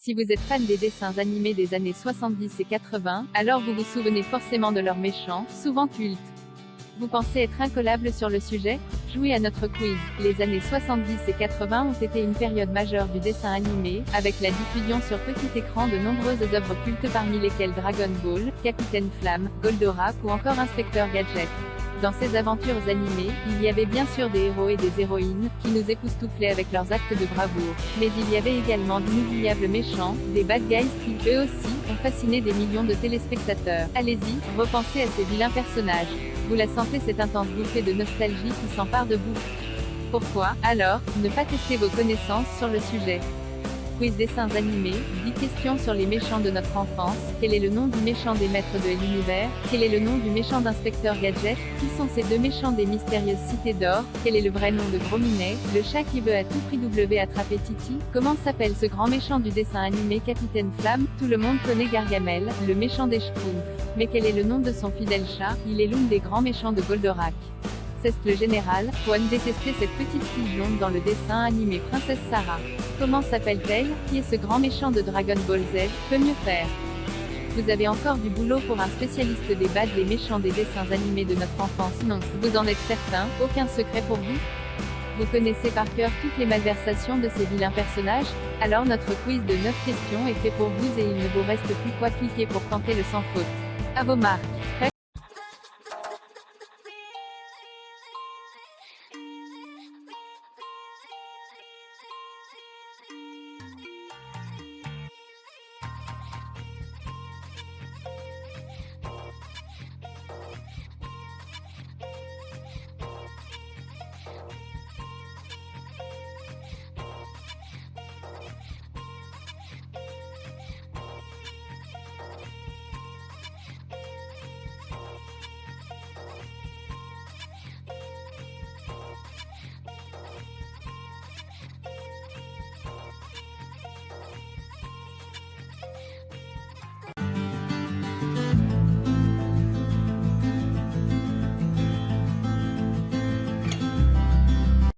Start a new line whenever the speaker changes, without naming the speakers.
Si vous êtes fan des dessins animés des années 70 et 80, alors vous vous souvenez forcément de leurs méchants, souvent cultes. Vous pensez être incollable sur le sujet? Jouez à notre quiz. Les années 70 et 80 ont été une période majeure du dessin animé, avec la diffusion sur petit écran de nombreuses œuvres cultes parmi lesquelles Dragon Ball, Capitaine Flamme, Goldorak ou encore Inspecteur Gadget. Dans ces aventures animées, il y avait bien sûr des héros et des héroïnes, qui nous époustouflaient avec leurs actes de bravoure. Mais il y avait également d'inoubliables méchants, des bad guys qui, eux aussi, ont fasciné des millions de téléspectateurs. Allez-y, repensez à ces vilains personnages. Vous la sentez, cette intense bouffée de nostalgie qui s'empare de vous. Pourquoi, alors, ne pas tester vos connaissances sur le sujet? Quiz dessins animés, 10 questions sur les méchants de notre enfance. Quel est le nom du méchant des maîtres de l'univers? Quel est le nom du méchant d'Inspecteur Gadget? Qui sont ces deux méchants des mystérieuses cités d'or? Quel est le vrai nom de Gros Minet, le chat qui veut à tout prix attraper Titi? Comment s'appelle ce grand méchant du dessin animé Capitaine Flamme? Tout le monde connaît Gargamel, le méchant des Schtroumpfs. Mais quel est le nom de son fidèle chat? Il est l'un des grands méchants de Goldorak. C'est le général. Juan détestait cette petite fille blonde dans le dessin animé Princesse Sarah. Comment s'appelle-t-elle? Qui est ce grand méchant de Dragon Ball Z? Peut mieux faire. Vous avez encore du boulot pour un spécialiste des bad, les méchants des dessins animés de notre enfance. Non, vous en êtes certain? Aucun secret pour vous? Vous connaissez par cœur toutes les malversations de ces vilains personnages? Alors notre quiz de 9 questions est fait pour vous et il ne vous reste plus qu'à cliquer pour tenter le sans faute. À vos marques.